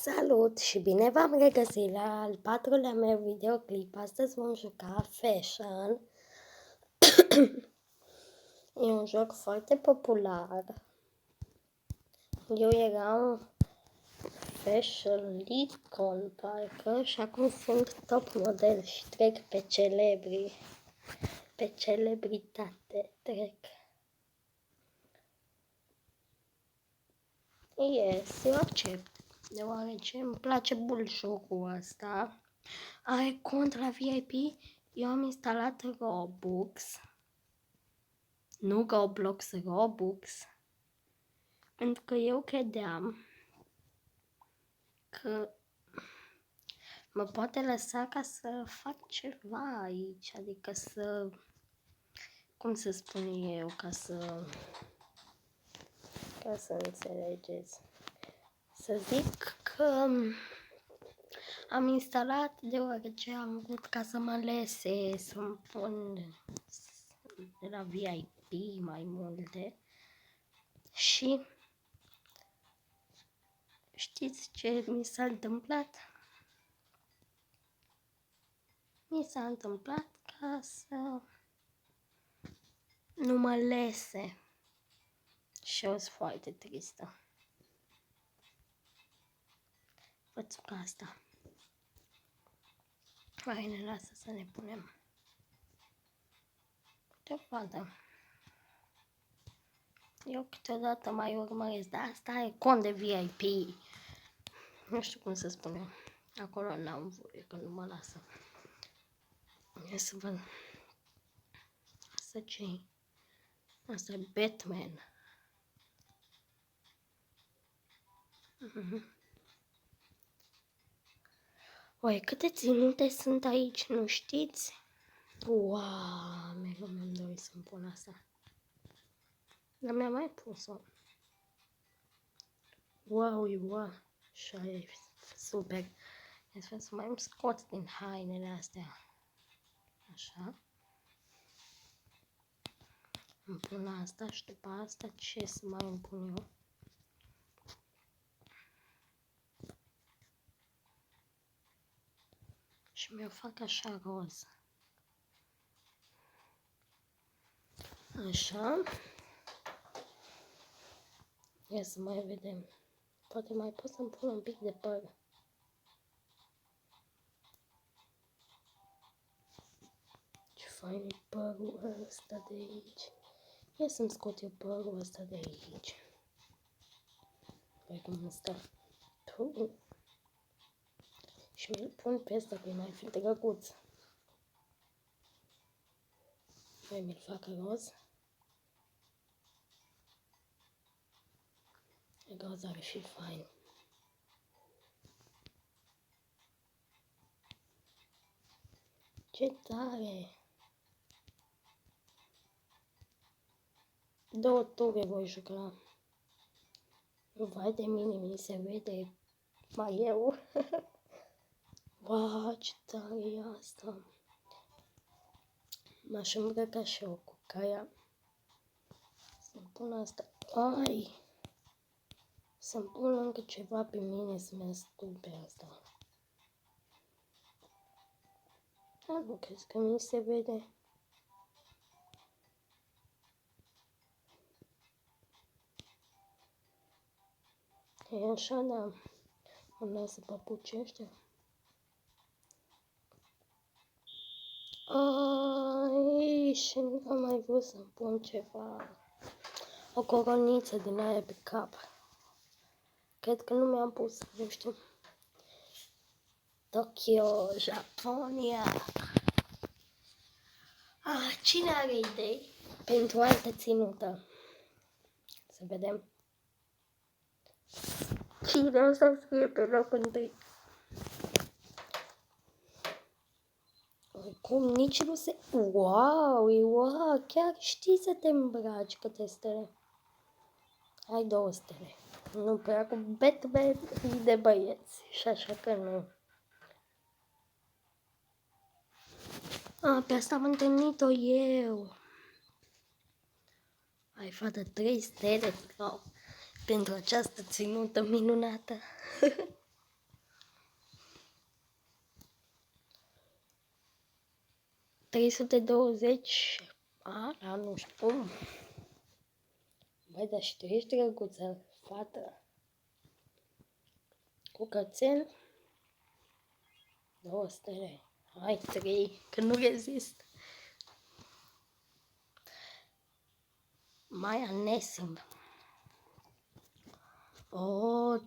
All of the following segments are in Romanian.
Salut și bine v-am regăsit la al patrulea meu videoclip. Astăzi vom juca Fashion. E un joc foarte popular. Eu eram Fashion Icon, parcă, și acum sunt top model și trec pe celebritate trec. Yes, eu accept, deoarece îmi place mult jocul ăsta. Are cont la VIP. Eu am instalat Robux, nu Roblox, Robux, pentru că eu credeam că mă poate lăsa ca să fac ceva aici, adică să, cum să spun eu, ca să înțelegeți, să zic că am instalat deoarece am vrut ca să mă lese, să-mi pun de la VIP mai multe. Și știți ce mi s-a întâmplat? Mi s-a întâmplat ca să nu mă lese și eu sunt foarte tristă. Văd ca asta. Hai, ne lasă să ne punem deodată. Eu câteodată mai urmăresc, dar asta e cont de VIP. Nu știu cum să spun eu. Acolo n-am voie, că nu mă lasă. Ia să văd. Asta ce-i? Asta e Batman. Oai, câte ținute sunt aici, nu știți? Wow, mega mi-am dorit să-mi pun asta. Dar mi-am mai pus-o. Wow, și e super. Trebuie să mai îmi scot din hainele astea. Așa. Îmi pun asta și după asta ce să mai îmi pun eu? Și mi-o fac așa roz. Așa. Ia să mai vedem. Poate mai pot să-mi pun un pic de păr. Ce fain e părul ăsta de aici. Ia să-mi scot eu părul ăsta de aici. Păi cum îmi stă. Și mi-l pun pe ăsta, că e mai fi drăguț. Hai, mi-l fac roz. Roz ar fi fain. Ce tare! 2 ture voi juca. Vai de mine, mi se vede mai eu. Wow, ce tare e asta! M-aș îmbrăca și eu cu caia. Să-mi pun asta. Ai! Să-mi pun încă ceva pe mine să mă stupe asta. Dar nu crezi că mi se vede? E așa, da. Mă lasă papucii ăștia. Ai, și am mai vrut să-mi pun ceva. O coroniță din aia pe cap. Cred că nu mi-am pus, nu știu. Tokyo, Japonia. Cine are idei pentru altă ținută? Să vedem. Cine o să fie pe locul întâi? Cum nici nu se... Wow, chiar știi să te îmbraci câte stele. Ai 2 stele. Nu prea cu Batman de băieți și așa că nu. Pe asta am întâlnit-o eu. Ai fată 3 stele pentru această ținută minunată. 320. Da, nu știu cum. Băi, dar și tu ești drăguță, fată. Cu cățel. 2 stele. Hai, 3, că nu rezist. Maya Nessing.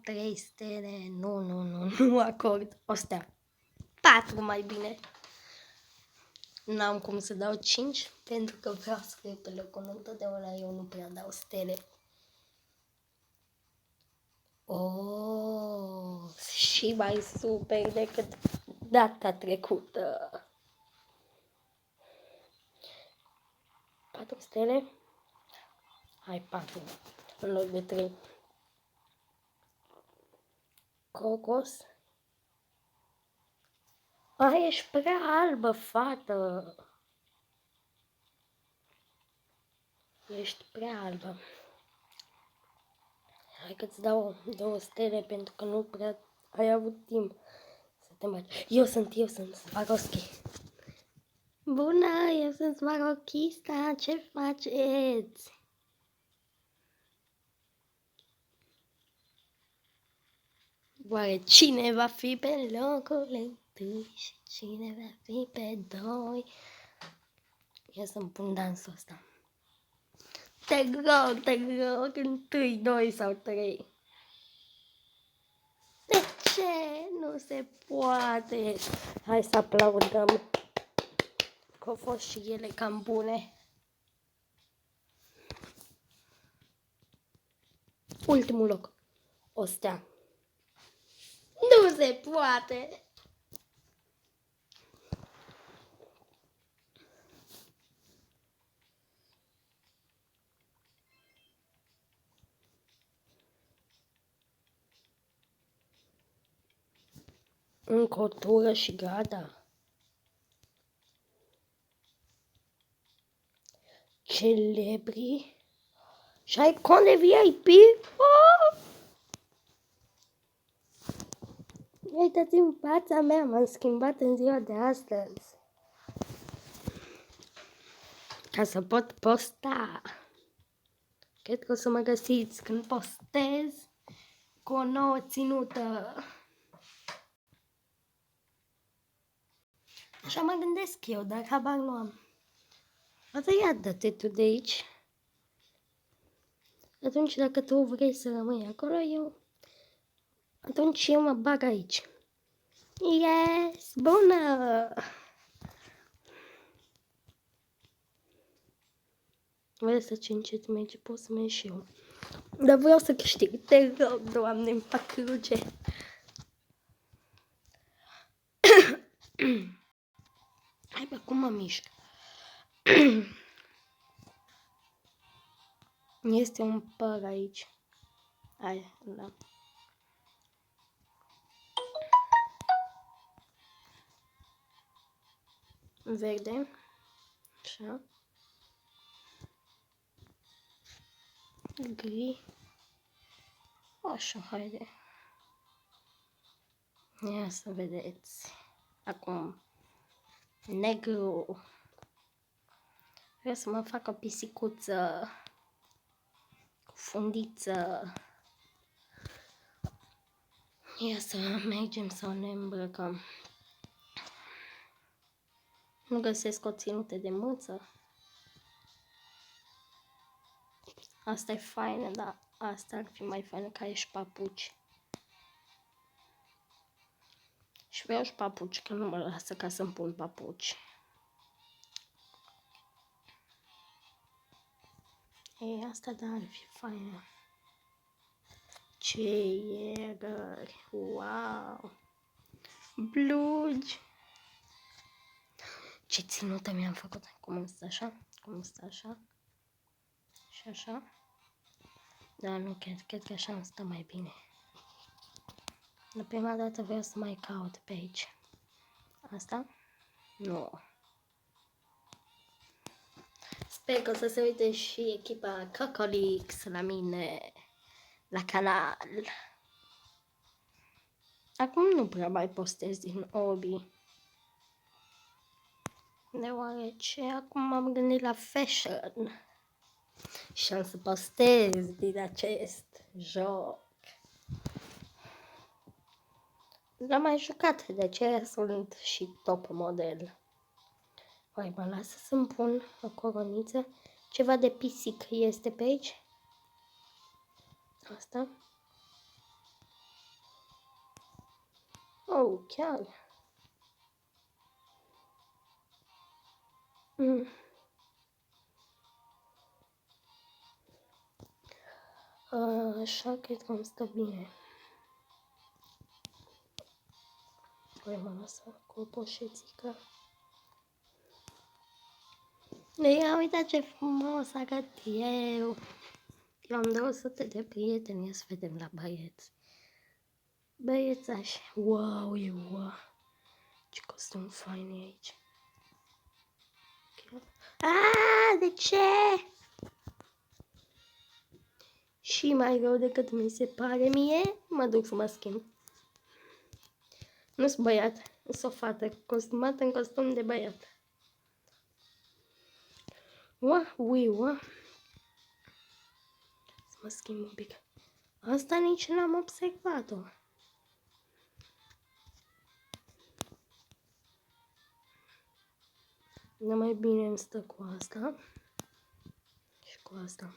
3 stele. Nu acord. O stea. 4 mai bine. N-am cum să dau 5, pentru că vreau să fiu pe locul 1. Întotdeauna eu nu prea dau stele. Și mai super decât data trecută. 4 stele? Hai, 4 în loc de 3. Cocos. Ești prea albă, fată. Ești prea albă. Hai că-ți dau 2 stele pentru că nu prea ai avut timp să te bagi. Eu sunt Swarovski. Bună, eu sunt Swarovkista, ce faceți? Oare cine va fi pe locul 1 și cine va fi pe 2? Eu să-mi pun dansul ăsta. Te rog, 1, 2 sau 3. De ce? Nu se poate. Hai să aplaudăm. Că au fost și ele cam bune. Ultimul loc. O stea. Nu se poate. Încă o tură și gata. Celebri. Și ai cont de VIP? Uitați în fața mea, m-am schimbat în ziua de astăzi. Ca să pot posta. Cred că o să mă găsiți când postez cu o nouă ținută. Așa mă gândesc eu, dar habar nu am. Asta ia dă-te tu de aici. Atunci dacă tu vrei să rămâi acolo, atunci eu mă bag aici. Yes! Bună! Vezi să ce încet merge, pot să merg și eu. Dar vreau să câștig. Te rog, Doamne, îmi fac cruce. Hai, bă, cum mă mișc? Este un păr aici. Hai, da. Verde. Așa. Gri. Așa, haide. Ia să vedeți. Acum. Negru. Vreau să mă fac o pisicuță. Cu fundiță. Ia să mergem să ne îmbrăcăm. Nu găsesc o ținută de mâță. Asta e faină, dar asta ar fi mai faină ca ești papuci. Și vreau și papuci, că nu mă lasă ca să-mi pun papuci. Ei, asta da, ar fi faină. Ce ieri! Wow! Blugi! Ce ținută mi-am făcut. Cum stă așa? Cum stă așa? Și așa? Da, nu cred că așa îmi stă mai bine. La prima dată vreau să mai caut pe aici. Asta? Nu. Sper că o să se uite și echipa Cocolix la mine, la canal. Acum nu prea mai postez din hobby. deoarece acum m-am gândit la fashion și am să postez din acest joc. L-am mai jucat, de aceea sunt și top model. Mai mă lasă să-mi pun o coroniță. Ceva de pisic este pe aici. Asta. Oh, chiar. Așa, cred că îmi stă bine. Mai mă lasă cu o poșețică. Ia uita ce frumos arăt eu. Eu am 200 de prieteni, ia să vedem la băieți. Băiețași, wow, wow. Ce costum fain e aici. De ce? Și mai rău decât mi se pare mie, mă duc să mă schimb. Nu-s băiat, sunt o fată costumată în costum de băiat. Să mă schimb un pic. Asta nici n-am observat-o. Dar mai bine îmi stă cu asta. Și cu asta.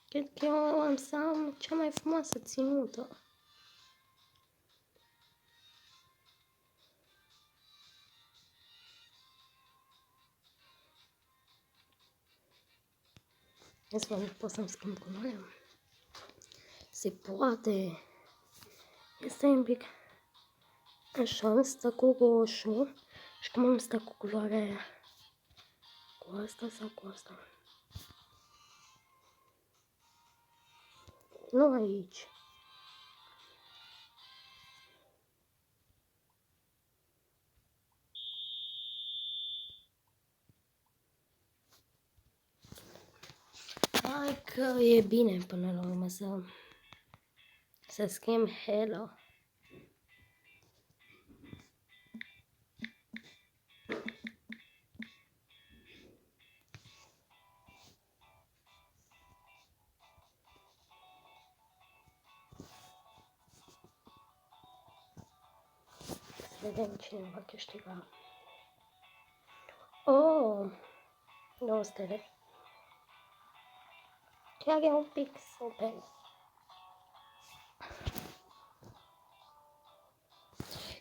Cred că eu am să am cea mai frumoasă ținută. Ia să văd, pot să-mi schimb culoarea? Se poate. Este un pic așa, îmi stă cu roșu. Și cum îmi stă cu culoarea aia? Cu asta sau cu asta? Nu aici. Hai că e bine până la urmă să schimb Hello. Să vedem cine va câștiga. Oh, 2 stele. Chiar e un pic super.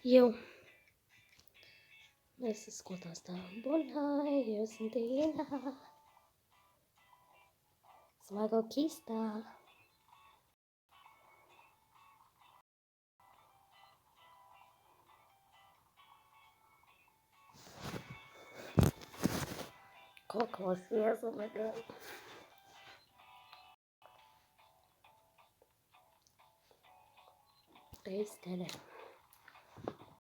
Eu. Hai să scot asta. Bună, eu sunt Irina. Smagochista. Cocos, yes, oh my god. Trei stele.